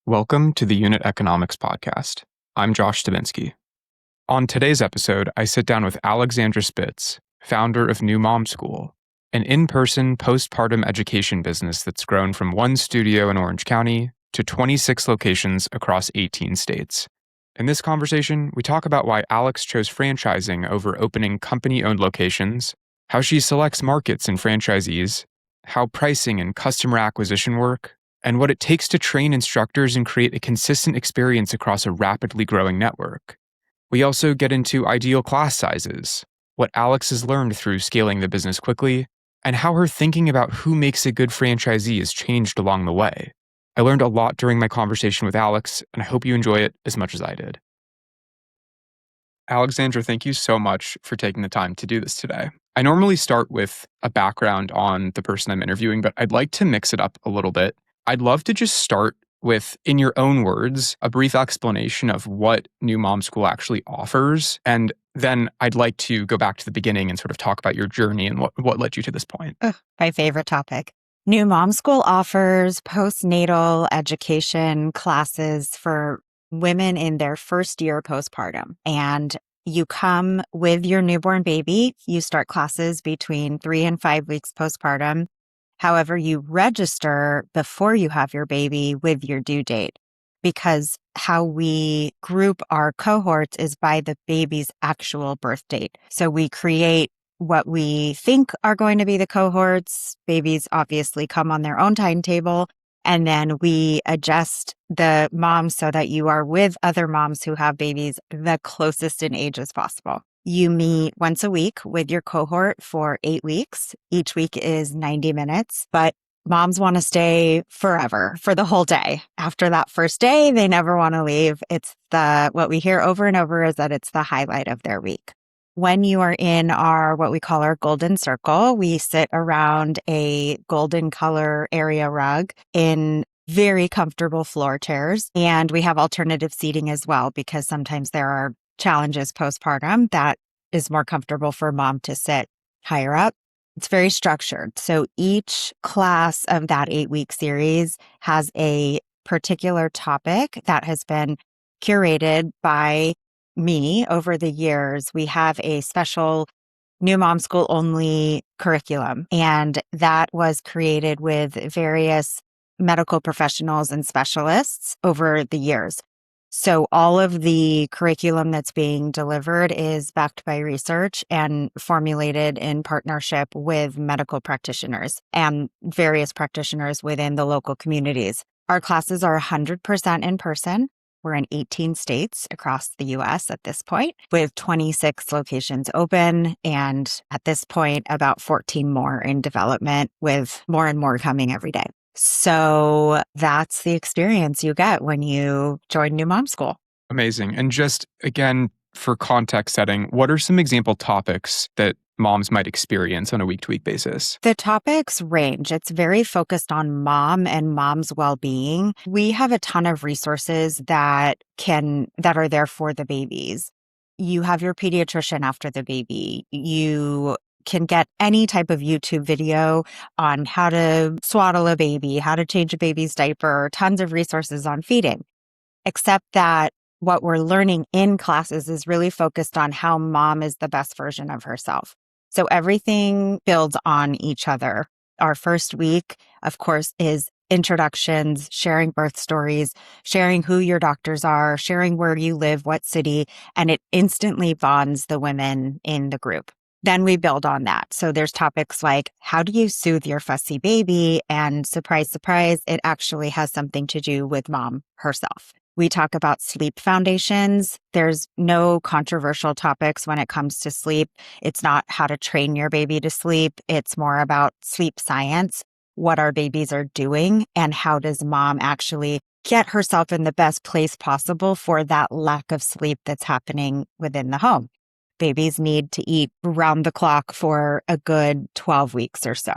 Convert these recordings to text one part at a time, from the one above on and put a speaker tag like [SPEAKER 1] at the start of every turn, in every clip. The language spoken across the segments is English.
[SPEAKER 1] Welcome to the Unit Economics Podcast. I'm Josh Stavinsky. On today's episode, I sit down with Alexandra Spitz, founder of New Mom School, an in-person postpartum education business that's grown from one studio in Orange County to 26 locations across 18 states. In this conversation, we talk about why Alex chose franchising over opening company-owned locations, how she selects markets and franchisees, how pricing and customer acquisition work, and what it takes to train instructors and create a consistent experience across a rapidly growing network. We also get into ideal class sizes, what Alex has learned through scaling the business quickly, and how her thinking about who makes a good franchisee has changed along the way. I learned a lot during my conversation with Alex, and I hope you enjoy it as much as I did. Alexandra, thank you so much for taking the time to do this today. I normally start with a background on the person I'm interviewing, but I'd like to mix it up a little bit. I'd love to just start with, in your own words, a brief explanation of what New Mom School actually offers. And then I'd like to go back to the beginning and sort of talk about your journey and what led you to this point.
[SPEAKER 2] My favorite topic. New Mom School offers postnatal education classes for women in their first year postpartum. And you come with your newborn baby. You start classes between 3 and 5 weeks postpartum. However, you register before you have your baby with your due date, because how we group our cohorts is by the baby's actual birth date. So we create what we think are going to be the cohorts. Babies obviously come on their own timetable, and then we adjust the moms so that you are with other moms who have babies the closest in age as possible. You meet once a week with your cohort for 8 weeks. Each week is 90 minutes, but moms want to stay forever for the whole day. After that first day, they never want to leave. What we hear over and over is that it's the highlight of their week. When you are in what we call our golden circle, we sit around a golden color area rug in very comfortable floor chairs. And we have alternative seating as well, because sometimes there are challenges postpartum that is more comfortable for mom to sit higher up. It's very structured. So each class of that 8-week series has a particular topic that has been curated by me over the years. We have a special New Mom School only curriculum, and that was created with various medical professionals and specialists over the years. So all of the curriculum that's being delivered is backed by research and formulated in partnership with medical practitioners and various practitioners within the local communities. Our classes are 100% in person. We're in 18 states across the U.S. at this point, with 26 locations open, and at this point, about 14 more in development, with more and more coming every day. So that's the experience you get when you join New Mom School.
[SPEAKER 1] Amazing. And just, again, for context setting, what are some example topics that moms might experience on a week-to-week basis?
[SPEAKER 2] The topics range. It's very focused on mom and mom's well-being. We have a ton of resources that are there for the babies. You have your pediatrician after the baby. You can get any type of YouTube video on how to swaddle a baby, how to change a baby's diaper, tons of resources on feeding. Except that what we're learning in classes is really focused on how mom is the best version of herself. So everything builds on each other. Our first week, of course, is introductions, sharing birth stories, sharing who your doctors are, sharing where you live, what city, and it instantly bonds the women in the group. Then we build on that. So there's topics like, how do you soothe your fussy baby? And surprise, surprise, it actually has something to do with mom herself. We talk about sleep foundations. There's no controversial topics when it comes to sleep. It's not how to train your baby to sleep. It's more about sleep science, what our babies are doing, and how does mom actually get herself in the best place possible for that lack of sleep that's happening within the home. Babies need to eat round the clock for a good 12 weeks or so.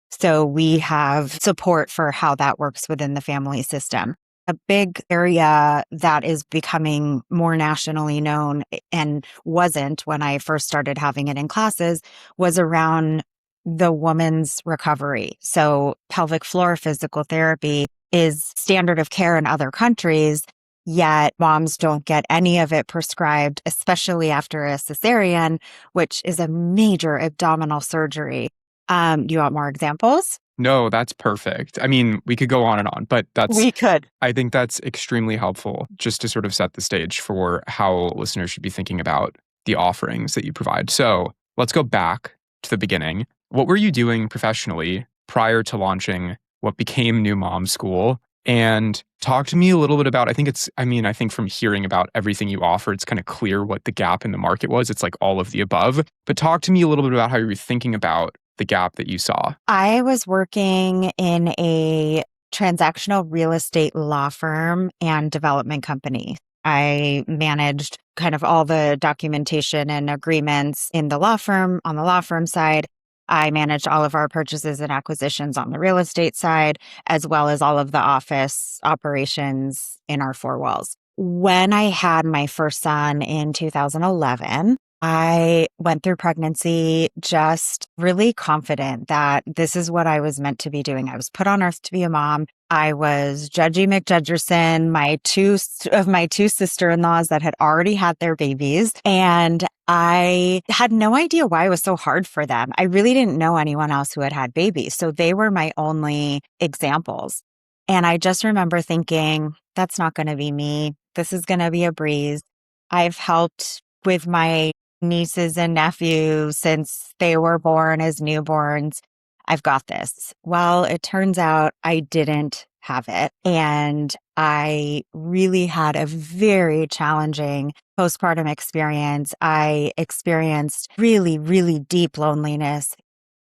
[SPEAKER 2] So we have support for how that works within the family system. A big area that is becoming more nationally known and wasn't when I first started having it in classes was around the woman's recovery. So pelvic floor physical therapy is standard of care in other countries, yet moms don't get any of it prescribed, especially after a cesarean, which is a major abdominal surgery. Do you want more examples?
[SPEAKER 1] No, that's perfect. I mean, we could go on and on, but
[SPEAKER 2] We could.
[SPEAKER 1] I think that's extremely helpful just to sort of set the stage for how listeners should be thinking about the offerings that you provide. So let's go back to the beginning. What were you doing professionally prior to launching what became New Mom School? And talk to me a little bit about, I think from hearing about everything you offer, it's kind of clear what the gap in the market was. It's like all of the above. But talk to me a little bit about how you were thinking about the gap that you saw.
[SPEAKER 2] I was working in a transactional real estate law firm and development company. I managed kind of all the documentation and agreements in the law firm on the law firm side. I managed all of our purchases and acquisitions on the real estate side, as well as all of the office operations in our four walls. When I had my first son in 2011, I went through pregnancy just really confident that this is what I was meant to be doing. I was put on earth to be a mom. I was Judgy McJudgerson, my two sister-in-laws that had already had their babies. And I had no idea why it was so hard for them. I really didn't know anyone else who had had babies. So they were my only examples. And I just remember thinking, that's not going to be me. This is going to be a breeze. I've helped with my nieces and nephews since they were born as newborns. I've got this. Well, it turns out I didn't have it. And I really had a very challenging postpartum experience. I experienced really, really deep loneliness,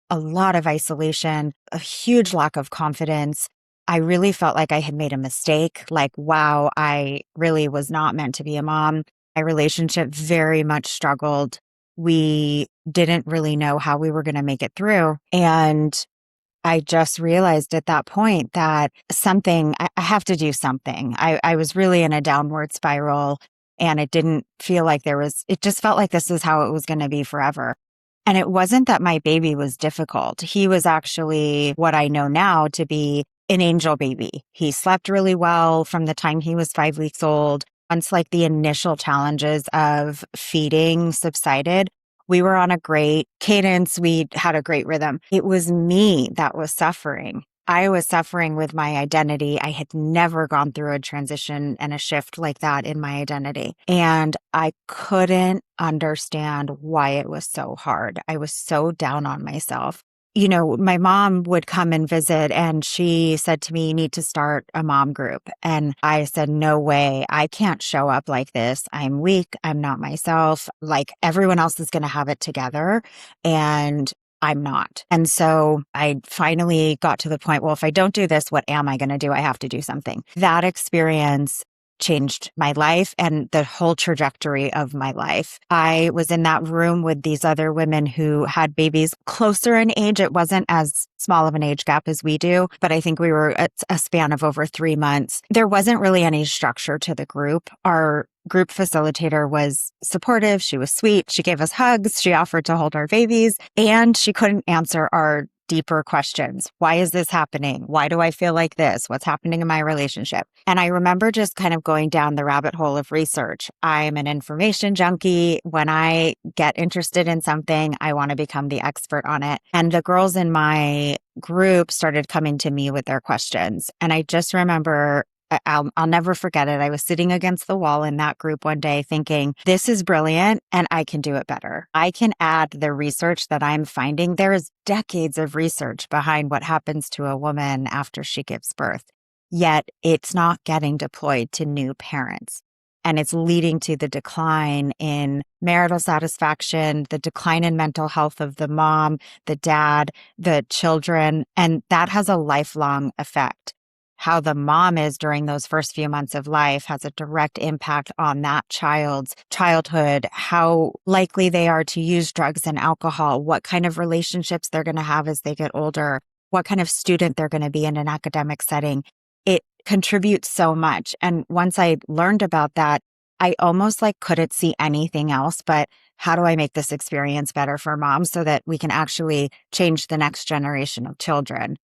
[SPEAKER 2] a lot of isolation, a huge lack of confidence. I really felt like I had made a mistake. Like, wow, I really was not meant to be a mom. My relationship very much struggled. We didn't really know how we were going to make it through. And I just realized at that point that I have to do something. I was really in a downward spiral, and it didn't feel like it just felt like this is how it was going to be forever. And it wasn't that my baby was difficult. He was actually what I know now to be an angel baby. He slept really well from the time he was 5 weeks old. Once like the initial challenges of feeding subsided, we were on a great cadence. We had a great rhythm. It was me that was suffering. I was suffering with my identity. I had never gone through a transition and a shift like that in my identity. And I couldn't understand why it was so hard. I was so down on myself. You know, my mom would come and visit, and she said to me, you need to start a mom group. And I said, no way. I can't show up like this. I'm weak. I'm not myself. Like everyone else is going to have it together, and I'm not. And so I finally got to the point, well, if I don't do this, what am I going to do? I have to do something. That experience changed my life and the whole trajectory of my life. I was in that room with these other women who had babies closer in age. It wasn't as small of an age gap as we do, but I think we were at a span of over 3 months. There wasn't really any structure to the group. Our group facilitator was supportive. She was sweet. She gave us hugs. She offered to hold our babies, and she couldn't answer our deeper questions. Why is this happening? Why do I feel like this? What's happening in my relationship? And I remember just kind of going down the rabbit hole of research. I'm an information junkie. When I get interested in something, I want to become the expert on it. And the girls in my group started coming to me with their questions. And I just remember I'll never forget it. I was sitting against the wall in that group one day thinking, this is brilliant and I can do it better. I can add the research that I'm finding. There is decades of research behind what happens to a woman after she gives birth, yet it's not getting deployed to new parents. And it's leading to the decline in marital satisfaction, the decline in mental health of the mom, the dad, the children, and that has a lifelong effect. How the mom is during those first few months of life has a direct impact on that child's childhood, how likely they are to use drugs and alcohol, what kind of relationships they're going to have as they get older, what kind of student they're going to be in an academic setting. It contributes so much. And once I learned about that, I almost couldn't see anything else but how do I make this experience better for moms so that we can actually change the next generation of children?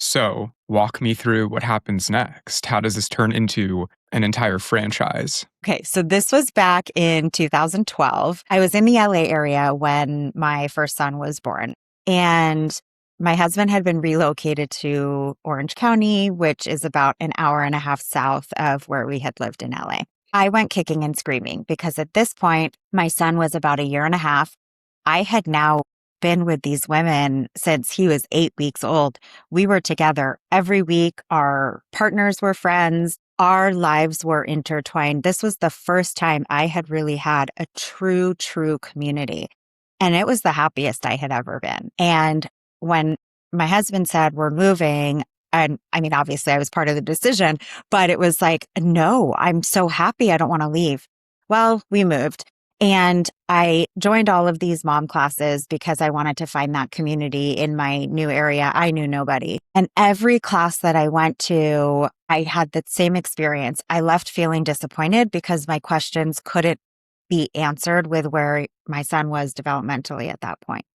[SPEAKER 1] So, walk me through what happens next. How does this turn into an entire franchise?
[SPEAKER 2] Okay, so this was back in 2012. I was in the LA area when my first son was born, and my husband had been relocated to Orange County, which is about an hour and a half south of where we had lived in LA. I went kicking and screaming because at this point, my son was about a year and a half. I had now been with these women since he was 8 weeks old. We were together every week. Our partners were friends. Our lives were intertwined. This was the first time I had really had a true community. And it was the happiest I had ever been. And when my husband said, we're moving, and I mean, obviously I was part of the decision, but it was like, no, I'm so happy. I don't want to leave. Well, we moved. And I joined all of these mom classes because I wanted to find that community in my new area. I knew nobody. And every class that I went to, I had the same experience. I left feeling disappointed because my questions couldn't be answered with where my son was developmentally at that point.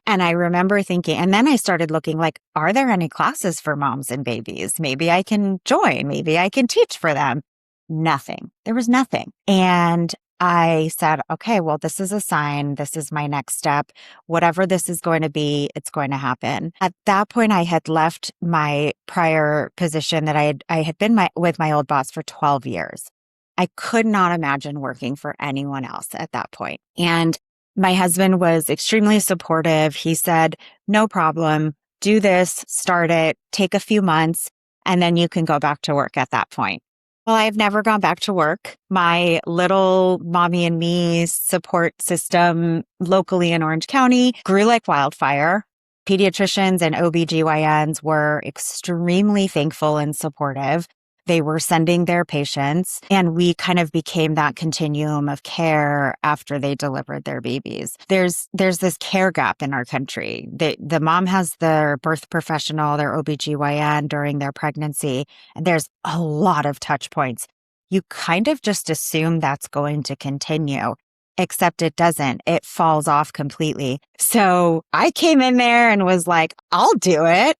[SPEAKER 2] And I remember thinking, and then I started looking like, are there any classes for moms and babies? Maybe I can join. Maybe I can teach for them. Nothing. There was nothing. And I said, okay, well, this is a sign. This is my next step. Whatever this is going to be, it's going to happen. At that point, I had left my prior position that I had been with my old boss for 12 years. I could not imagine working for anyone else at that point. And my husband was extremely supportive. He said, no problem, do this, start it, take a few months, and then you can go back to work at that point. Well, I've never gone back to work. My little mommy and me support system locally in Orange County grew like wildfire. Pediatricians and OBGYNs were extremely thankful and supportive. They were sending their patients, and we kind of became that continuum of care after they delivered their babies. There's this care gap in our country. The mom has their birth professional, their OBGYN during their pregnancy, and there's a lot of touch points. You kind of just assume that's going to continue, except it doesn't. It falls off completely. So I came in there and was like, I'll do it.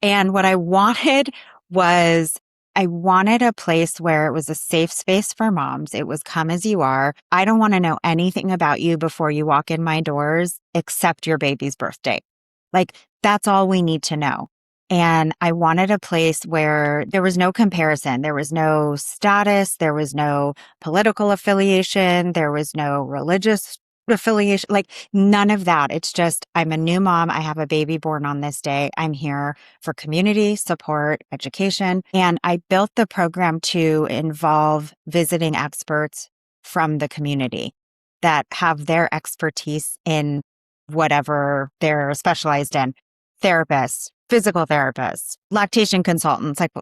[SPEAKER 2] And what I wanted was I wanted a place where it was a safe space for moms. It was come as you are. I don't want to know anything about you before you walk in my doors except your baby's birthday. Like, that's all we need to know. And I wanted a place where there was no comparison. There was no status. There was no political affiliation. There was no religious affiliation, like none of that. It's just, I'm a new mom. I have a baby born on this day. I'm here for community support, education. And I built the program to involve visiting experts from the community that have their expertise in whatever they're specialized in. Therapists, physical therapists, lactation consultants, like,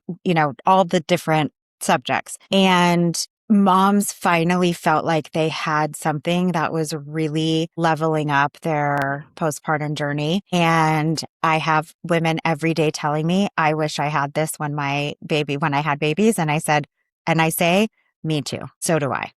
[SPEAKER 2] all the different subjects. And moms finally felt like they had something that was really leveling up their postpartum journey. And I have women every day telling me, I wish I had this when I had babies. And I say, me too. So do I.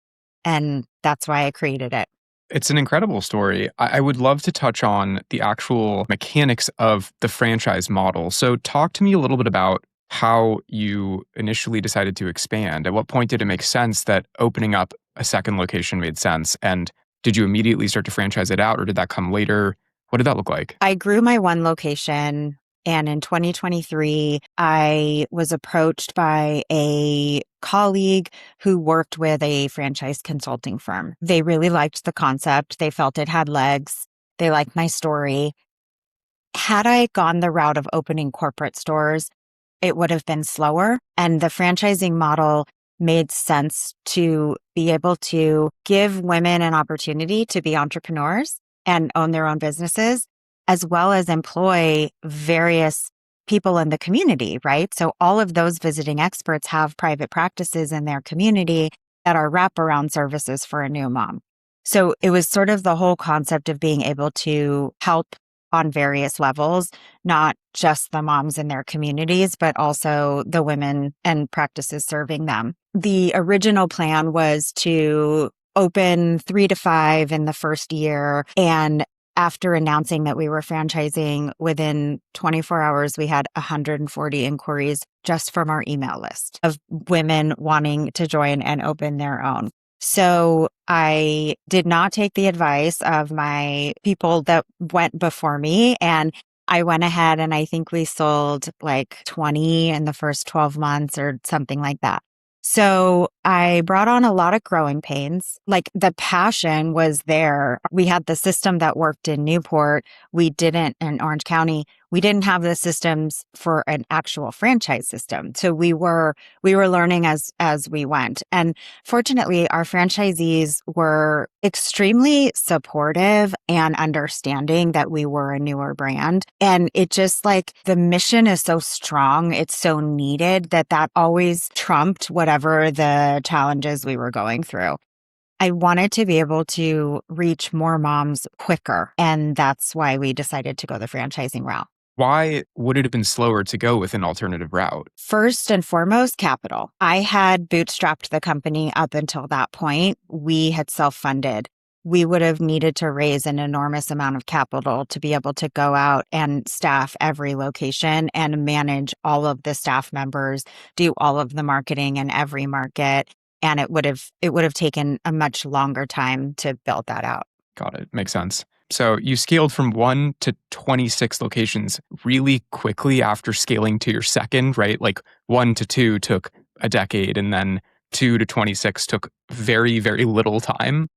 [SPEAKER 2] And that's why I created it.
[SPEAKER 1] It's an incredible story. I would love to touch on the actual mechanics of the franchise model. So talk to me a little bit about how you initially decided to expand. At what point did it make sense that opening up a second location made sense? And did you immediately start to franchise it out, or did that come later? What did that look like?
[SPEAKER 2] I grew my one location, and in 2023, I was approached by a colleague who worked with a franchise consulting firm. They really liked the concept. They felt it had legs. They liked my story. Had I gone the route of opening corporate stores, it would have been slower. And the franchising model made sense to be able to give women an opportunity to be entrepreneurs and own their own businesses, as well as employ various people in the community, right? So all of those visiting experts have private practices in their community that are wraparound services for a new mom. So it was sort of the whole concept of being able to help on various levels, not just the moms in their communities, but also the women and practices serving them. The original plan was to open 3 to 5 in the first year and after announcing that we were franchising, within 24 hours, we had 140 inquiries just from our email list of women wanting to join and open their own. So I did not take the advice of my people that went before me, and I went ahead and I think we sold like 20 in the first 12 months or something like that. So I brought on a lot of growing pains. Like, the passion was there. We had the system that worked in Newport. We didn't in Orange County. We didn't have the systems for an actual franchise system. So we were learning as we went. And fortunately, our franchisees were extremely supportive and understanding that we were a newer brand. And it just, like, the mission is so strong, it's so needed that always trumped whatever the challenges we were going through. I wanted to be able to reach more moms quicker. And that's why we decided to go the franchising route.
[SPEAKER 1] Why would it have been slower to go with an alternative route?
[SPEAKER 2] First and foremost, capital. I had bootstrapped the company up until that point. We had self-funded. We would have needed to raise an enormous amount of capital to be able to go out and staff every location and manage all of the staff members, do all of the marketing in every market. And it would have taken a much longer time to build that out.
[SPEAKER 1] Got it. Makes sense. So you scaled from 1 to 26 locations really quickly after scaling to your second, right? Like 1 to 2 took a decade, and then 2 to 26 took very, very little time.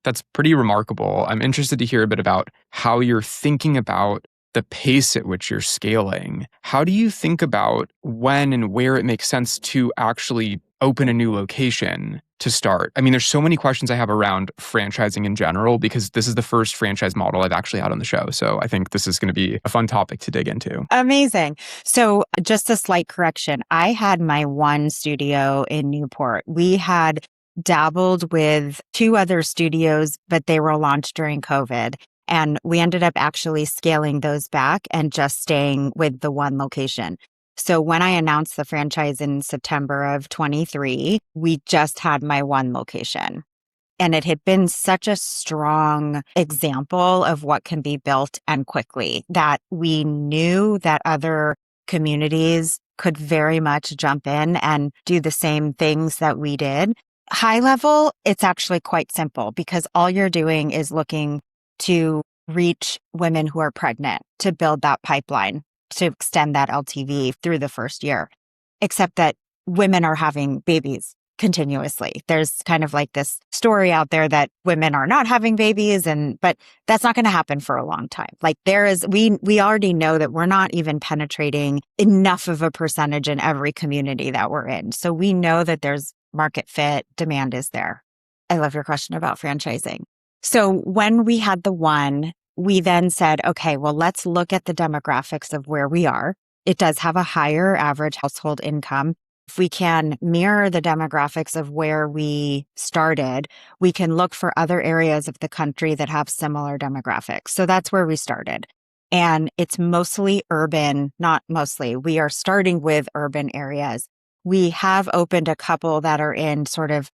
[SPEAKER 1] That's pretty remarkable. I'm interested to hear a bit about how you're thinking about the pace at which you're scaling. How do you think about when and where it makes sense to actually open a new location to start? I mean, there's so many questions I have around franchising in general, because this is the first franchise model I've actually had on the show. So I think this is going to be a fun topic to dig into.
[SPEAKER 2] Amazing. So just a slight correction. I had my one studio in Newport. We had dabbled with 2 other studios, but they were launched during COVID. And we ended up actually scaling those back and just staying with the one location. So when I announced the franchise in September of 23, we just had my one location. And it had been such a strong example of what can be built and quickly that we knew that other communities could very much jump in and do the same things that we did. High level, it's actually quite simple, because all you're doing is looking to reach women who are pregnant, to build that pipeline, to extend that LTV through the first year. Except that women are having babies continuously. There's kind of like this story out there that women are not having babies, but that's not going to happen for a long time. Like, we already know that we're not even penetrating enough of a percentage in every community that we're in. So we know that there's market fit, demand is there. I love your question about franchising. So when we had the one, we then said, okay, well, let's look at the demographics of where we are. It does have a higher average household income. If we can mirror the demographics of where we started, we can look for other areas of the country that have similar demographics. So that's where we started. And it's mostly urban, not mostly. We are starting with urban areas. We have opened a couple that are in sort of,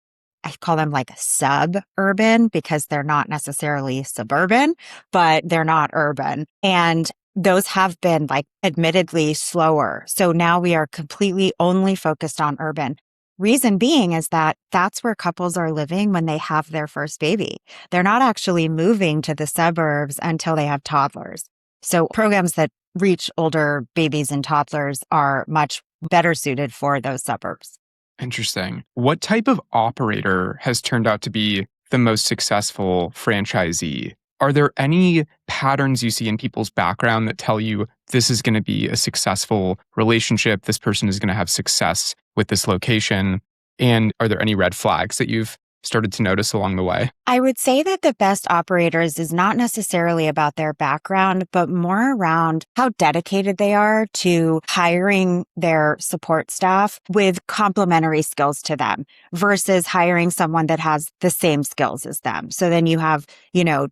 [SPEAKER 2] I call them like suburban, because they're not necessarily suburban, but they're not urban. And those have been, like, admittedly slower. So now we are completely only focused on urban. Reason being is that that's where couples are living when they have their first baby. They're not actually moving to the suburbs until they have toddlers. So programs that reach older babies and toddlers are much better suited for those suburbs.
[SPEAKER 1] Interesting. What type of operator has turned out to be the most successful franchisee? Are there any patterns you see in people's background that tell you this is going to be a successful relationship, this person is going to have success with this location? And are there any red flags that you've started to notice along the way?
[SPEAKER 2] I would say that the best operators is not necessarily about their background, but more around how dedicated they are to hiring their support staff with complementary skills to them versus hiring someone that has the same skills as them. So then you have,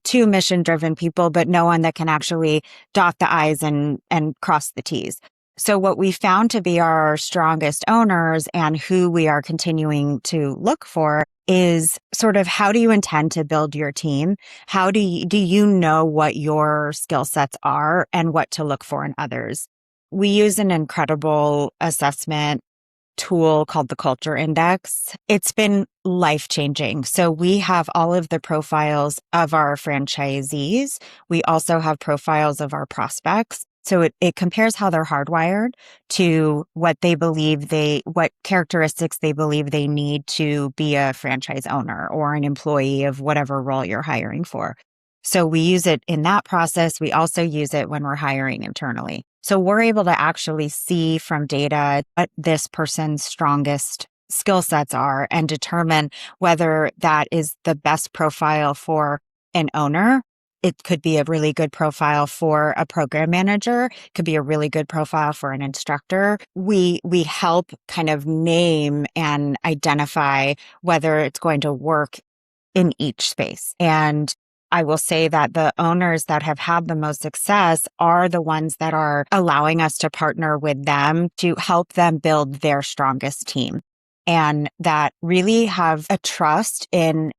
[SPEAKER 2] 2 mission-driven people, but no one that can actually dot the I's and cross the T's. So what we found to be our strongest owners and who we are continuing to look for is sort of how do you intend to build your team? How do you know what your skill sets are and what to look for in others? We use an incredible assessment tool called the Culture Index. It's been life-changing. So we have all of the profiles of our franchisees. We also have profiles of our prospects. So it compares how they're hardwired to what they believe what characteristics they believe they need to be a franchise owner or an employee of whatever role you're hiring for. So we use it in that process. We also use it when we're hiring internally. So we're able to actually see from data what this person's strongest skill sets are and determine whether that is the best profile for an owner. It could be a really good profile for a program manager. It could be a really good profile for an instructor. We help kind of name and identify whether it's going to work in each space. And I will say that the owners that have had the most success are the ones that are allowing us to partner with them to help them build their strongest team and that really have a trust in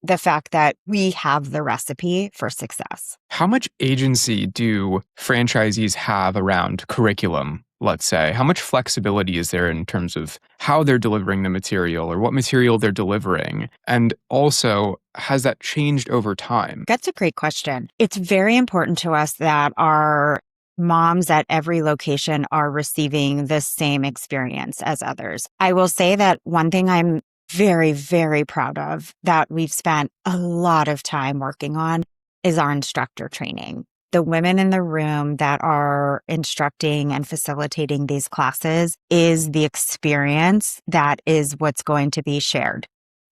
[SPEAKER 2] the fact that we have the recipe for success.
[SPEAKER 1] How much agency do franchisees have around curriculum, let's say? How much flexibility is there in terms of how they're delivering the material or what material they're delivering? And also, has that changed over time?
[SPEAKER 2] That's a great question. It's very important to us that our moms at every location are receiving the same experience as others. I will say that one thing I'm very, very proud of that we've spent a lot of time working on is our instructor training. The women in the room that are instructing and facilitating these classes is the experience that is what's going to be shared.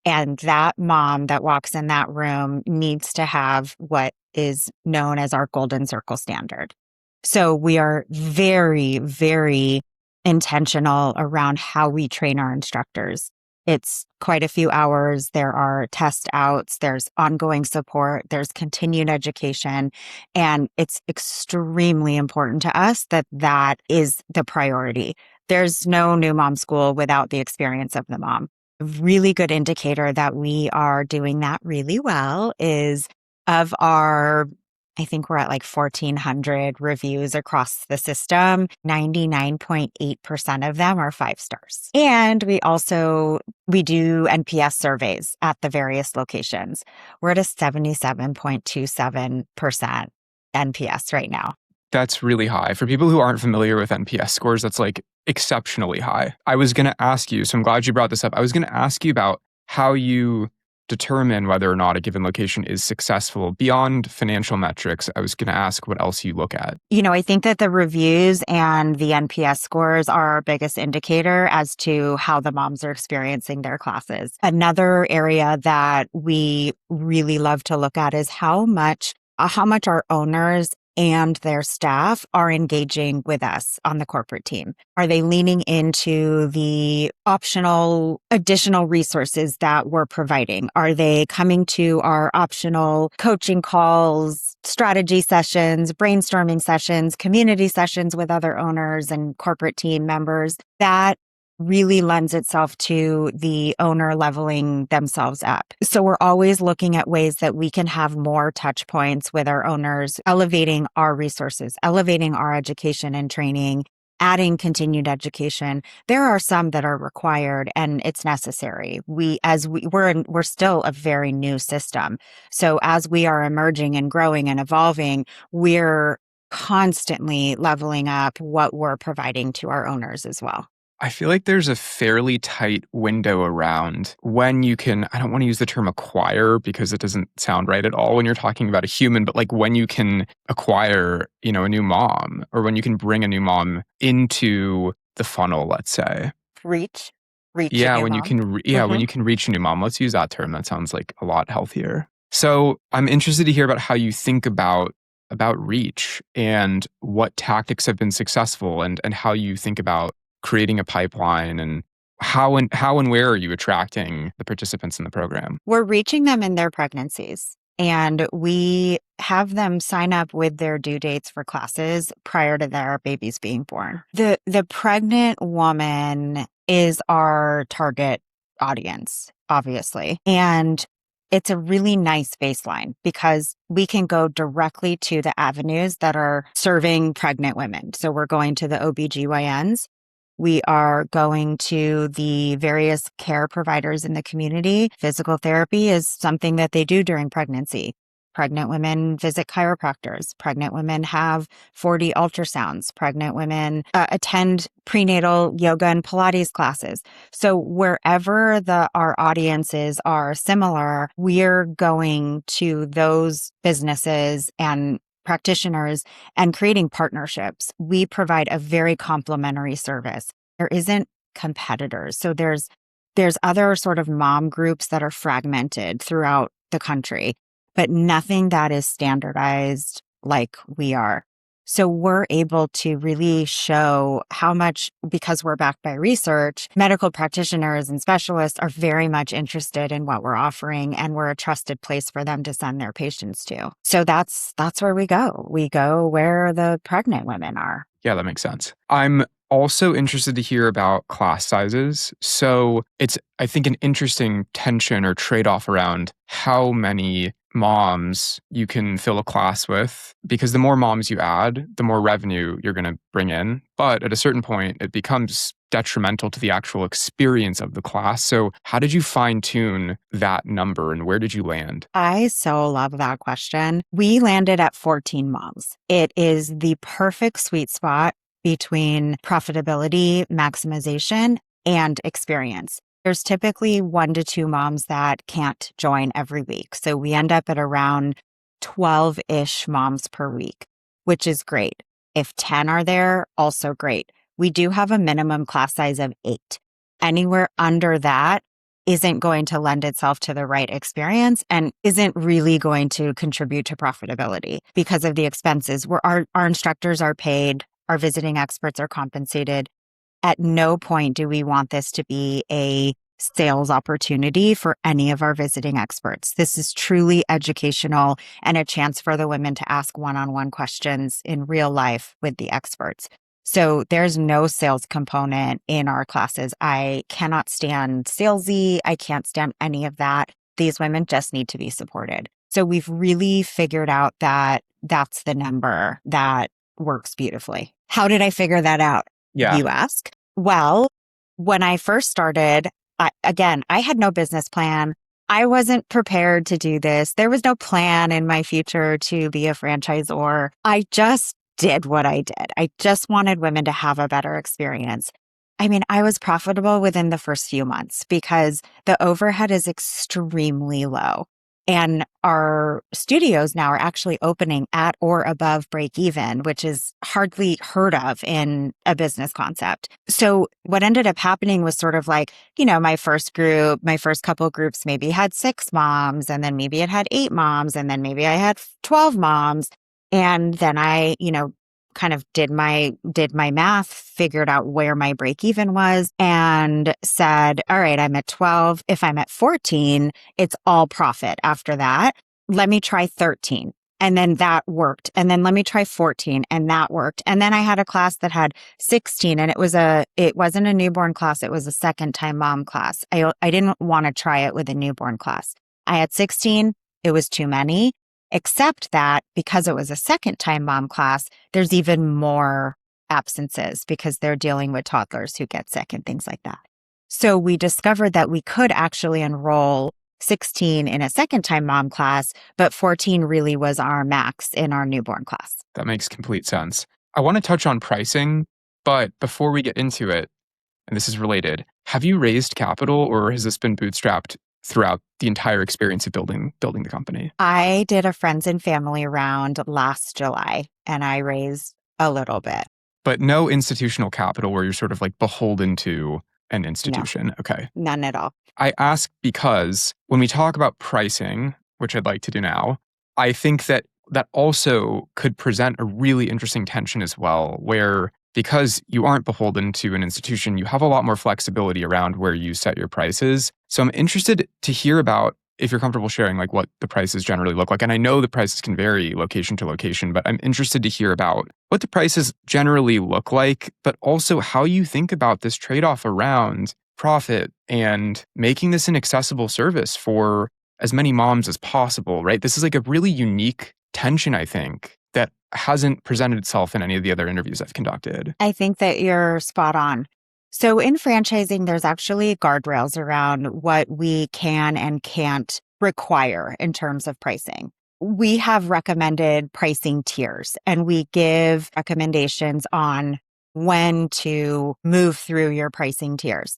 [SPEAKER 2] And that mom that walks in that room needs to have what is known as our golden circle standard. So we are very, very intentional around how we train our instructors. It's quite a few hours. There are test outs, there's ongoing support, there's continued education, and it's extremely important to us that that is the priority. There's no new mom school without the experience of the mom. A really good indicator that we are doing that really well is of our I think we're at like 1,400 reviews across the system. 99.8% of them are 5 stars. And we do NPS surveys at the various locations. We're at a 77.27% NPS right now.
[SPEAKER 1] That's really high. For people who aren't familiar with NPS scores, that's like exceptionally high. I was going to ask you, so I'm glad you brought this up. I was going to ask you about how you determine whether or not a given location is successful beyond financial metrics. I was going to ask what else you look at.
[SPEAKER 2] I think that the reviews and the NPS scores are our biggest indicator as to how the moms are experiencing their classes. Another area that we really love to look at is how much our owners and their staff are engaging with us on the corporate team. Are they leaning into the optional additional resources that we're providing? Are they coming to our optional coaching calls, strategy sessions, brainstorming sessions, community sessions with other owners and corporate team members? That really lends itself to the owner leveling themselves up. So we're always looking at ways that we can have more touch points with our owners, elevating our resources, elevating our education and training, adding continued education. There are some that are required and it's necessary. We're still a very new system. So as we are emerging and growing and evolving, we're constantly leveling up what we're providing to our owners as well.
[SPEAKER 1] I feel like there's a fairly tight window around when you can, I don't want to use the term acquire because it doesn't sound right at all when you're talking about a human, but like when you can acquire, a new mom or when you can bring a new mom into the funnel, let's say.
[SPEAKER 2] Reach
[SPEAKER 1] Yeah,
[SPEAKER 2] a new
[SPEAKER 1] when you
[SPEAKER 2] mom.
[SPEAKER 1] can, when you can reach a new mom. Let's use that term. That sounds like a lot healthier. So I'm interested to hear about how you think about reach and what tactics have been successful and how you think about creating a pipeline and how and where are you attracting the participants in the program?
[SPEAKER 2] We're reaching them in their pregnancies and we have them sign up with their due dates for classes prior to their babies being born. The pregnant woman is our target audience. obviously. And it's a really nice baseline because we can go directly to the avenues that are serving pregnant women. So we're going to the OBGYNs. We are going to the various care providers in the community. Physical therapy is something that they do during pregnancy. Pregnant women visit chiropractors. Pregnant women have 4D ultrasounds. Pregnant women attend prenatal yoga and Pilates classes. So wherever our audiences are similar, we're going to those businesses and practitioners and creating partnerships. We provide a very complementary service. There isn't competitors. So there's other sort of mom groups that are fragmented throughout the country, but nothing that is standardized like we are. So we're able to really show how much, because we're backed by research, medical practitioners and specialists are very much interested in what we're offering, and we're a trusted place for them to send their patients to. So that's where we go. We go where the pregnant women are.
[SPEAKER 1] Yeah, that makes sense. I'm also interested to hear about class sizes. So it's, I think, an interesting tension or trade-off around how many moms you can fill a class with, because the more moms you add, the more revenue you're going to bring in. But at a certain point, it becomes detrimental to the actual experience of the class. So how did you fine tune that number and where did you land?
[SPEAKER 2] I so love that question. We landed at 14 moms. It is the perfect sweet spot between profitability, maximization, and experience. There's typically 1 to 2 moms that can't join every week. So we end up at around 12-ish moms per week, which is great. If 10 are there, also great. We do have a minimum class size of 8. Anywhere under that isn't going to lend itself to the right experience and isn't really going to contribute to profitability because of the expenses. Our instructors are paid, our visiting experts are compensated. At no point do we want this to be a sales opportunity for any of our visiting experts. This is truly educational and a chance for the women to ask one-on-one questions in real life with the experts. So there's no sales component in our classes. I cannot stand salesy. I can't stand any of that. These women just need to be supported. So we've really figured out that that's the number that works beautifully. How did I figure that out?
[SPEAKER 1] Yeah.
[SPEAKER 2] You ask? Well, when I first started, I had no business plan. I wasn't prepared to do this. There was no plan in my future to be a franchisor. I just did what I did. I just wanted women to have a better experience. I mean, I was profitable within the first few months because the overhead is extremely low. And our studios now are actually opening at or above break even, which is hardly heard of in a business concept. So what ended up happening was sort of like, my first couple groups maybe had 6 moms, and then maybe it had 8 moms, and then maybe I had 12 moms. And then I, kind of did my math, figured out where my break even was, and said, all right, I'm at 12. If I'm at 14, it's all profit after that. Let me try 13. And then that worked. And then let me try 14, and that worked. And then I had a class that had 16, and it wasn't a newborn class. It was a second time mom class. I didn't want to try it with a newborn class. I had 16. It was too many. Except that because it was a second time mom class, there's even more absences because they're dealing with toddlers who get sick and things like that. So we discovered that we could actually enroll 16 in a second time mom class, but 14 really was our max in our newborn class.
[SPEAKER 1] That makes complete sense. I want to touch on pricing, but before we get into it, and this is related, have you raised capital or has this been bootstrapped throughout the entire experience of building the company?
[SPEAKER 2] I did a friends and family round last July, and I raised a little bit.
[SPEAKER 1] But no institutional capital where you're sort of like beholden to an institution.
[SPEAKER 2] No,
[SPEAKER 1] okay.
[SPEAKER 2] None at all.
[SPEAKER 1] I ask because when we talk about pricing, which I'd like to do now, I think that also could present a really interesting tension as well, where because you aren't beholden to an institution, you have a lot more flexibility around where you set your prices. So I'm interested to hear about, if you're comfortable sharing, like what the prices generally look like. And I know the prices can vary location to location, but I'm interested to hear about what the prices generally look like, but also how you think about this trade-off around profit and making this an accessible service for as many moms as possible, right? This is like a really unique tension, I think, that hasn't presented itself in any of the other interviews I've conducted.
[SPEAKER 2] I think that you're spot on. So in franchising, there's actually guardrails around what we can and can't require in terms of pricing. We have recommended pricing tiers, and we give recommendations on when to move through your pricing tiers.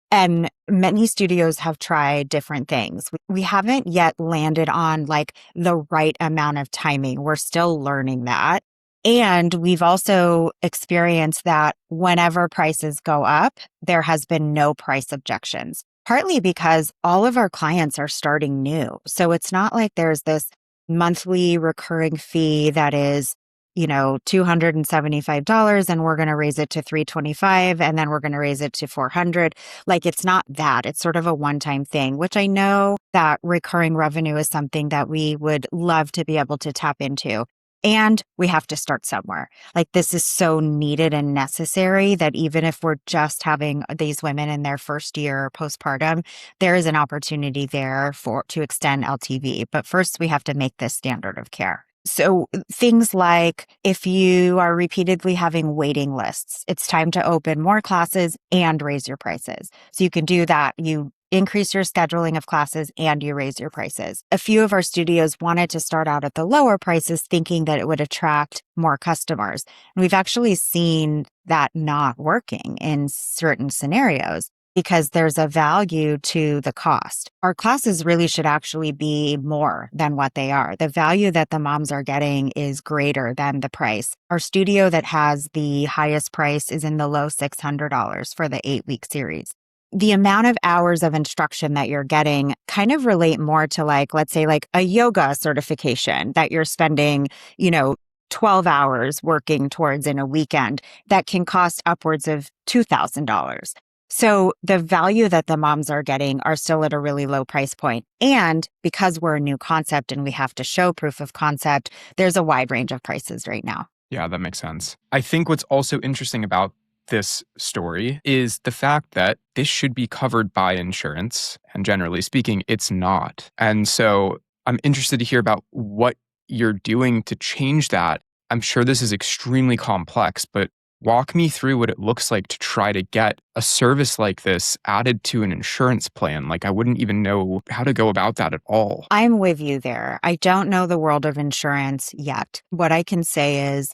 [SPEAKER 2] And many studios have tried different things. We haven't yet landed on like the right amount of timing. We're still learning that. And we've also experienced that whenever prices go up, there has been no price objections, partly because all of our clients are starting new. So it's not like there's this monthly recurring fee that is, $275 and we're going to raise it to $325 and then we're going to raise it to $400. Like it's not that. It's sort of a one-time thing, which I know that recurring revenue is something that we would love to be able to tap into. And we have to start somewhere. Like this is so needed and necessary that even if we're just having these women in their first year postpartum, there is an opportunity there to extend LTV. But first we have to make this standard of care. So things like if you are repeatedly having waiting lists, it's time to open more classes and raise your prices. So you can do that. You increase your scheduling of classes and you raise your prices. A few of our studios wanted to start out at the lower prices thinking that it would attract more customers. And we've actually seen that not working in certain scenarios because there's a value to the cost. Our classes really should actually be more than what they are. The value that the moms are getting is greater than the price. Our studio that has the highest price is in the low $600 for the 8-week series. The amount of hours of instruction that you're getting kind of relate more to let's say a yoga certification that you're spending, 12 hours working towards in a weekend that can cost upwards of $2,000. So the value that the moms are getting are still at a really low price point. And because we're a new concept and we have to show proof of concept, there's a wide range of prices right now.
[SPEAKER 1] Yeah, that makes sense. I think what's also interesting about this story is the fact that this should be covered by insurance. And generally speaking, it's not. And so I'm interested to hear about what you're doing to change that. I'm sure this is extremely complex, but walk me through what it looks like to try to get a service like this added to an insurance plan. Like I wouldn't even know how to go about that at all.
[SPEAKER 2] I'm with you there. I don't know the world of insurance yet. What I can say is,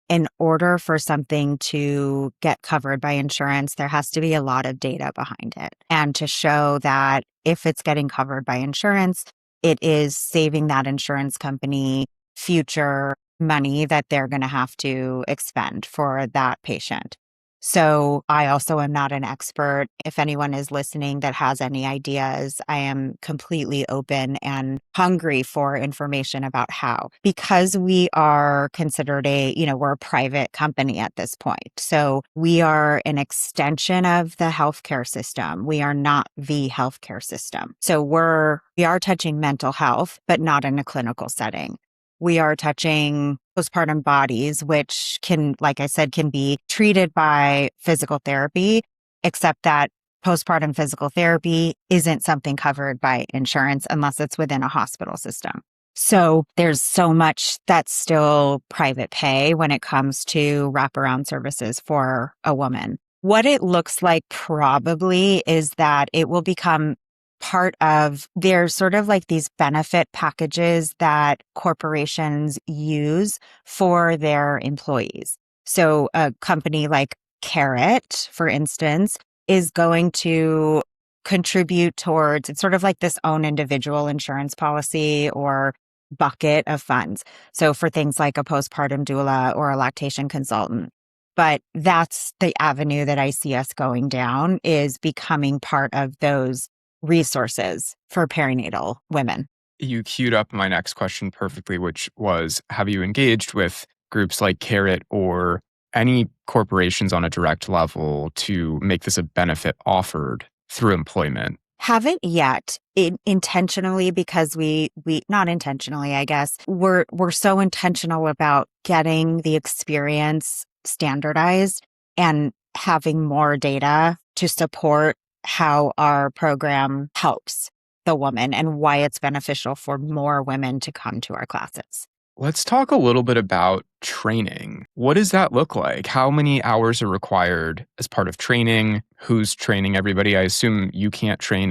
[SPEAKER 2] in order for something to get covered by insurance, there has to be a lot of data behind it. And to show that if it's getting covered by insurance, it is saving that insurance company future money that they're going to have to expend for that patient. So I also am not an expert. If anyone is listening that has any ideas, I am completely open and hungry for information about how. Because we are considered we're a private company at this point. So we are an extension of the healthcare system. We are not the healthcare system. So we are touching mental health, but not in a clinical setting. We are touching postpartum bodies, which like I said, can be treated by physical therapy, except that postpartum physical therapy isn't something covered by insurance unless it's within a hospital system. So there's so much that's still private pay when it comes to wraparound services for a woman. What it looks like probably is that it will become part of there's sort of like these benefit packages that corporations use for their employees. So a company like Carrot, for instance, is going to contribute towards, it's sort of like this own individual insurance policy or bucket of funds. So for things like a postpartum doula or a lactation consultant. But that's the avenue that I see us going down, is becoming part of those resources for perinatal women.
[SPEAKER 1] You queued up my next question perfectly, which was, have you engaged with groups like Carrot or any corporations on a direct level to make this a benefit offered through employment?
[SPEAKER 2] Haven't yet, intentionally, because we not intentionally, I guess, we're so intentional about getting the experience standardized and having more data to support how our program helps the woman and why it's beneficial for more women to come to our classes.
[SPEAKER 1] Let's talk a little bit about training. What does that look like? How many hours are required as part of training? Who's training everybody? I assume you can't train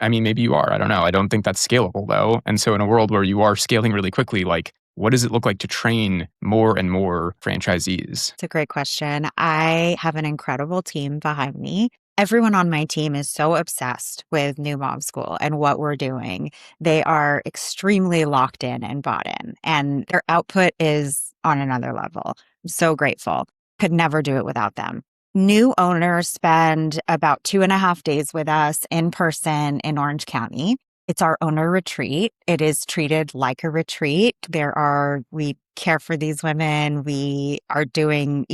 [SPEAKER 1] maybe you are. I don't know. I don't think that's scalable though. And so in a world where you are scaling really quickly, like what does it look like to train more and more franchisees?
[SPEAKER 2] It's a great question. I have an incredible team behind me. Everyone on my team is so obsessed with New Mom School and what we're doing. They are extremely locked in and bought in, and their output is on another level. I'm so grateful. Could never do it without them. New owners spend about 2.5 days with us in person in Orange County. It's our owner retreat. It is treated like a retreat. We care for these women. We are doing,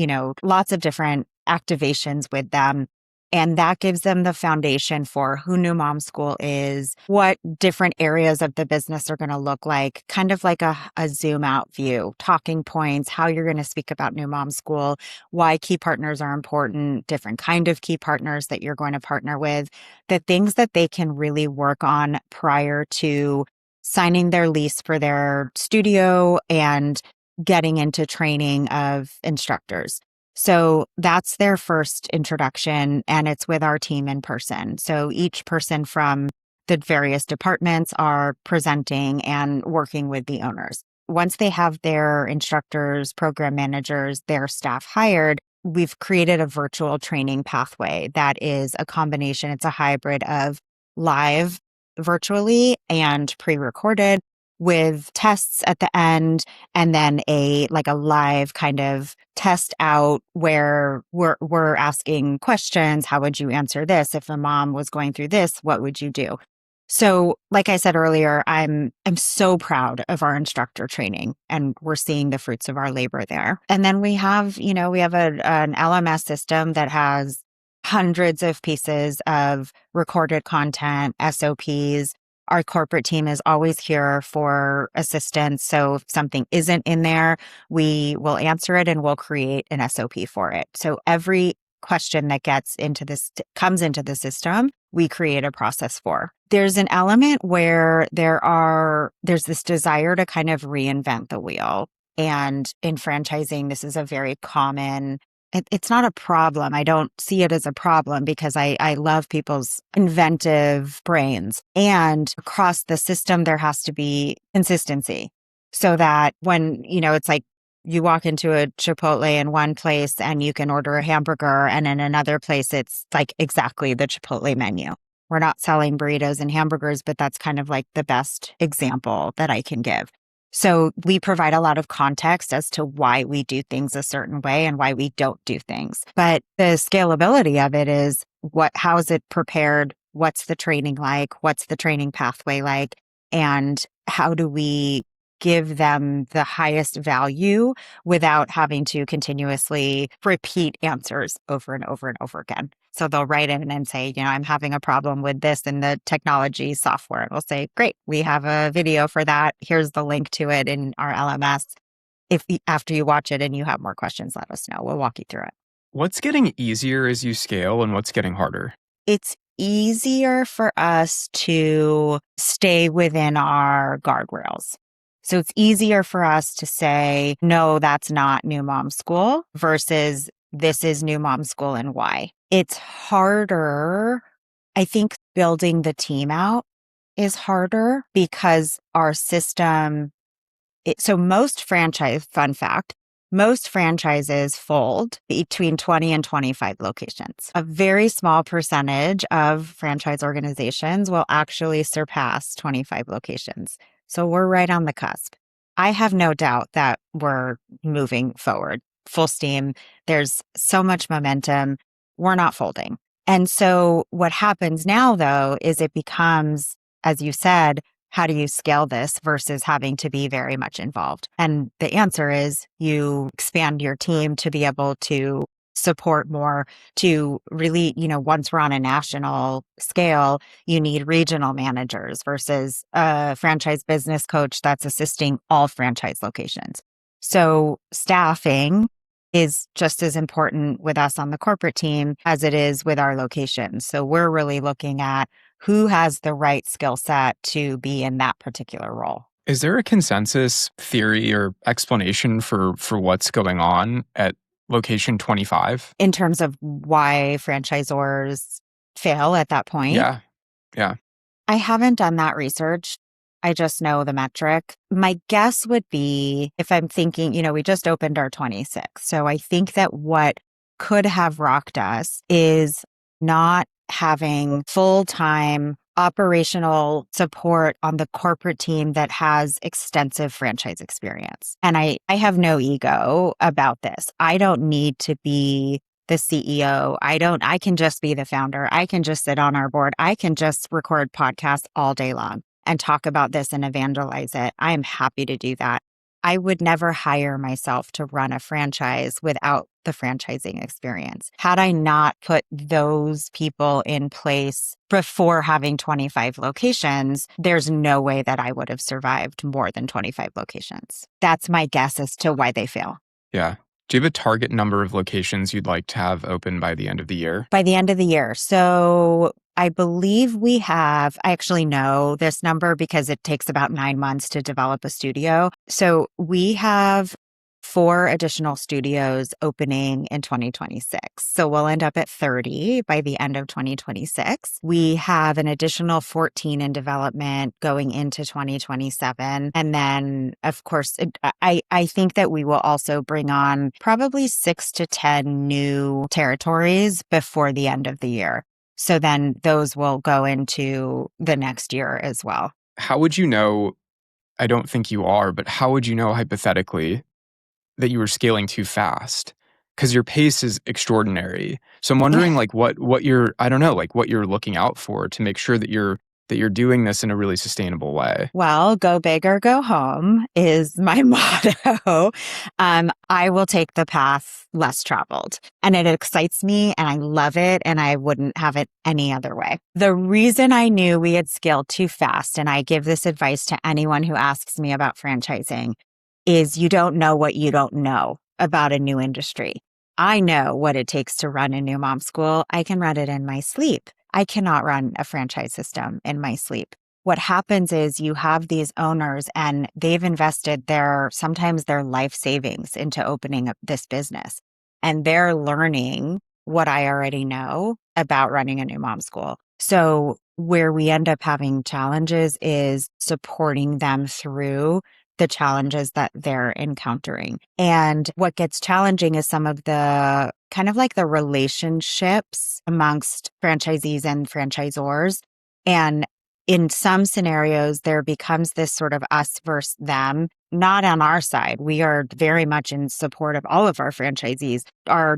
[SPEAKER 2] lots of different activations with them. And that gives them the foundation for who New Mom School is, what different areas of the business are going to look like, kind of like a zoom out view, talking points, how you're going to speak about New Mom School, why key partners are important, different kind of key partners that you're going to partner with, the things that they can really work on prior to signing their lease for their studio and getting into training of instructors. So that's their first introduction, and it's with our team in person. So each person from the various departments are presenting and working with the owners. Once they have their instructors, program managers, their staff hired, we've created a virtual training pathway that is a combination. It's a hybrid of live virtually and pre-recorded with tests at the end, and then a live kind of test out where we're asking questions. How would you answer this? If a mom was going through this, what would you do? So, like I said earlier, I'm so proud of our instructor training, and we're seeing the fruits of our labor there. And then we have an LMS system that has hundreds of pieces of recorded content, SOPs. Our corporate team is always here for assistance. So if something isn't in there, we will answer it and we'll create an SOP for it. So every question that comes into the system, we create a process for. There's an element where there's this desire to kind of reinvent the wheel. And in franchising, this is a very common. It's not a problem. I don't see it as a problem because I love people's inventive brains. And across the system, there has to be consistency so that when, it's like you walk into a Chipotle in one place and you can order a hamburger, and in another place, it's like exactly the Chipotle menu. We're not selling burritos and hamburgers, but that's kind of like the best example that I can give. So we provide a lot of context as to why we do things a certain way and why we don't do things. But the scalability of it is how is it prepared? What's the training like? What's the training pathway like? And how do we give them the highest value without having to continuously repeat answers over and over and over again? So they'll write in and say, I'm having a problem with this in the technology software. And we'll say, great, we have a video for that. Here's the link to it in our LMS. After you watch it and you have more questions, let us know. We'll walk you through it.
[SPEAKER 1] What's getting easier as you scale and what's getting harder?
[SPEAKER 2] It's easier for us to stay within our guardrails. So it's easier for us to say, no, that's not New Mom School versus this is New Mom School and why. It's harder. I think building the team out is harder because our system. So most fun fact, most franchises fold between 20 and 25 locations. A very small percentage of franchise organizations will actually surpass 25 locations. So we're right on the cusp. I have no doubt that we're moving forward full steam. There's so much momentum. We're not folding. And so what happens now, though, is it becomes, as you said, how do you scale this versus having to be very much involved? And the answer is you expand your team to be able to support more, to really, once we're on a national scale, you need regional managers versus a franchise business coach that's assisting all franchise locations. So staffing is just as important with us on the corporate team as it is with our locations. So we're really looking at who has the right skill set to be in that particular role.
[SPEAKER 1] Is there a consensus theory or explanation for what's going on at location 25?
[SPEAKER 2] In terms of why franchisors fail at that point?
[SPEAKER 1] Yeah. Yeah.
[SPEAKER 2] I haven't done that research. I just know the metric. My guess would be if I'm thinking, we just opened our 26. So I think that what could have rocked us is not having full-time operational support on the corporate team that has extensive franchise experience. And I have no ego about this. I don't need to be the CEO. I can just be the founder. I can just sit on our board. I can just record podcasts all day long and talk about this and evangelize it. I am happy to do that. I would never hire myself to run a franchise without the franchising experience. Had I not put those people in place before having 25 locations, there's no way that I would have survived more than 25 locations. That's my guess as to why they fail.
[SPEAKER 1] Yeah. Do you have a target number of locations you'd like to have open by the end of the year?
[SPEAKER 2] By the end of the year. So I believe I actually know this number because it takes about 9 months to develop a studio. So we have 4 additional studios opening in 2026. So we'll end up at 30 by the end of 2026. We have an additional 14 in development going into 2027. And then, of course, I think that we will also bring on probably 6 to 10 new territories before the end of the year. So then those will go into the next year as well.
[SPEAKER 1] How would you know? I don't think you are, but how would you know hypothetically that you were scaling too fast? Because your pace is extraordinary. So I'm wondering what you're, I don't know, what you're looking out for to make sure that you're doing this in a really sustainable way.
[SPEAKER 2] Well, go big or go home is my motto. I will take the path less traveled, and it excites me and I love it, and I wouldn't have it any other way. The reason I knew we had scaled too fast, and I give this advice to anyone who asks me about franchising, is you don't know what you don't know about a new industry. I know what it takes to run a new mom school. I can run it in my sleep. I cannot run a franchise system in my sleep. What happens is you have these owners and they've invested sometimes their life savings into opening up this business. And they're learning what I already know about running a new mom school. So where we end up having challenges is supporting them through the challenges that they're encountering. And what gets challenging is some of the kind of like the relationships amongst franchisees and franchisors. And in some scenarios, there becomes this sort of us versus them, not on our side. We are very much in support of all of our franchisees. Our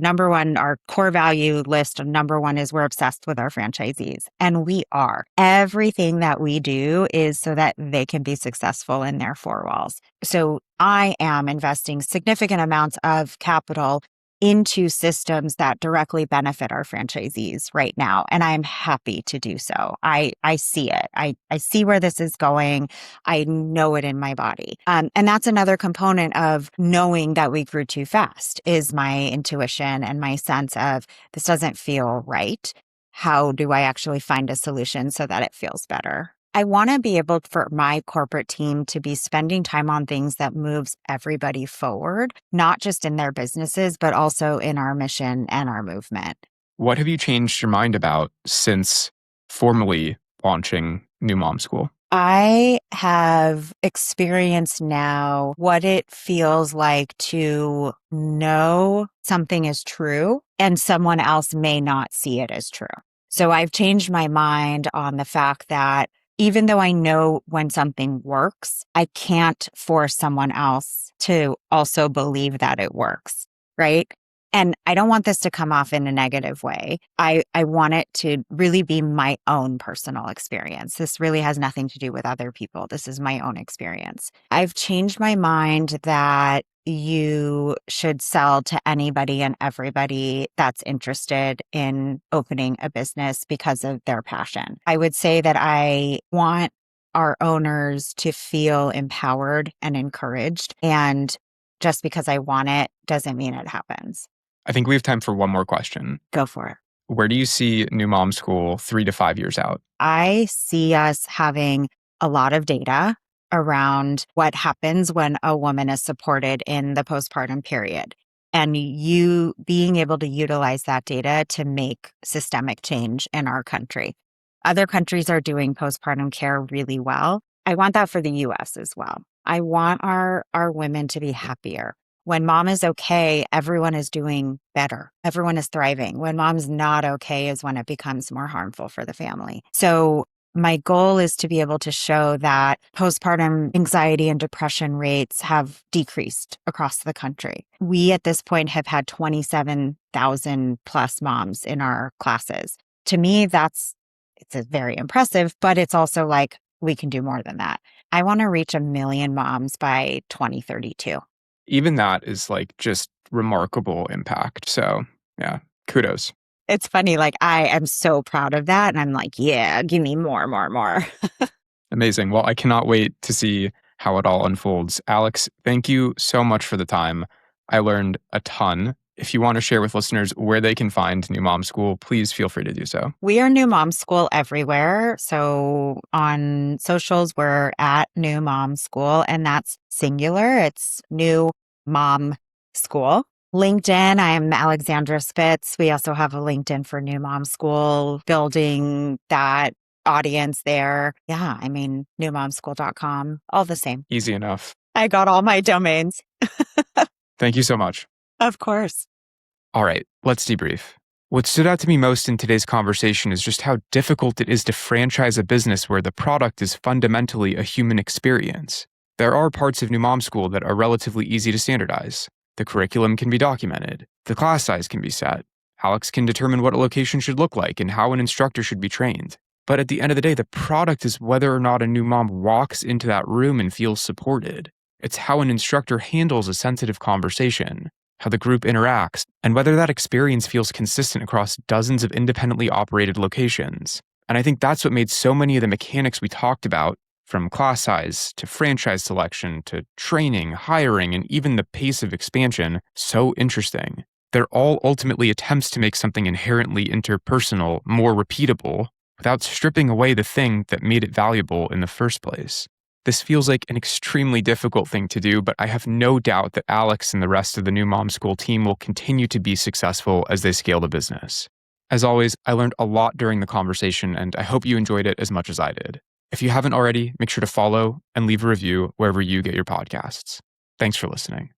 [SPEAKER 2] core value list of number one is we're obsessed with our franchisees. And we are. Everything that we do is so that they can be successful in their 4 walls. So I am investing significant amounts of capital into systems that directly benefit our franchisees right now. And I'm happy to do so. I see it. I see where this is going. I know it in my body. And that's another component of knowing that we grew too fast is my intuition and my sense of this doesn't feel right. How do I actually find a solution so that it feels better? I want to be able for my corporate team to be spending time on things that moves everybody forward, not just in their businesses, but also in our mission and our movement.
[SPEAKER 1] What have you changed your mind about since formally launching New Mom School?
[SPEAKER 2] I have experienced now what it feels like to know something is true and someone else may not see it as true. So I've changed my mind on the fact that even though I know when something works, I can't force someone else to also believe that it works, right? And I don't want this to come off in a negative way. I want it to really be my own personal experience. This really has nothing to do with other people. This is my own experience. I've changed my mind that you should sell to anybody and everybody that's interested in opening a business because of their passion. I would say that I want our owners to feel empowered and encouraged. And just because I want it doesn't mean it happens.
[SPEAKER 1] I think we have time for one more question.
[SPEAKER 2] Go for it.
[SPEAKER 1] Where do you see New Mom School 3 to 5 years out?
[SPEAKER 2] I see us having a lot of data around what happens when a woman is supported in the postpartum period, and you being able to utilize that data to make systemic change in our country. Other countries are doing postpartum care really well. I want that for the US as well. I want our women to be happier. When mom is okay, everyone is doing better. Everyone is thriving. When mom's not okay is when it becomes more harmful for the family. So my goal is to be able to show that postpartum anxiety and depression rates have decreased across the country. We at this point have had 27,000 plus moms in our classes. To me, it's very impressive, but it's also like we can do more than that. I want to reach 1 million moms by 2032.
[SPEAKER 1] Even that is like just remarkable impact. So yeah, kudos.
[SPEAKER 2] It's funny, like I am so proud of that. And I'm like, yeah, give me more.
[SPEAKER 1] Amazing. Well, I cannot wait to see how it all unfolds. Alex, thank you so much for the time. I learned a ton. If you want to share with listeners where they can find New Mom School, please feel free to do so.
[SPEAKER 2] We are New Mom School everywhere. So on socials, we're at New Mom School, and that's singular. It's New Mom School. LinkedIn, I'm Alexandra Spitz. We also have a LinkedIn for New Mom School, building that audience there. Yeah, I mean, newmomschool.com, all the same.
[SPEAKER 1] Easy enough.
[SPEAKER 2] I got all my domains.
[SPEAKER 1] Thank you so much.
[SPEAKER 2] Of course.
[SPEAKER 1] All right, let's debrief. What stood out to me most in today's conversation is just how difficult it is to franchise a business where the product is fundamentally a human experience. There are parts of New Mom School that are relatively easy to standardize. The curriculum can be documented. The class size can be set. Alex can determine what a location should look like and how an instructor should be trained. But at the end of the day, the product is whether or not a new mom walks into that room and feels supported. It's how an instructor handles a sensitive conversation, how the group interacts, and whether that experience feels consistent across dozens of independently operated locations. And I think that's what made so many of the mechanics we talked about, from class size to franchise selection to training, hiring, and even the pace of expansion, so interesting. They're all ultimately attempts to make something inherently interpersonal more repeatable without stripping away the thing that made it valuable in the first place. This feels like an extremely difficult thing to do, but I have no doubt that Alex and the rest of the New Mom School team will continue to be successful as they scale the business. As always, I learned a lot during the conversation, and I hope you enjoyed it as much as I did. If you haven't already, make sure to follow and leave a review wherever you get your podcasts. Thanks for listening.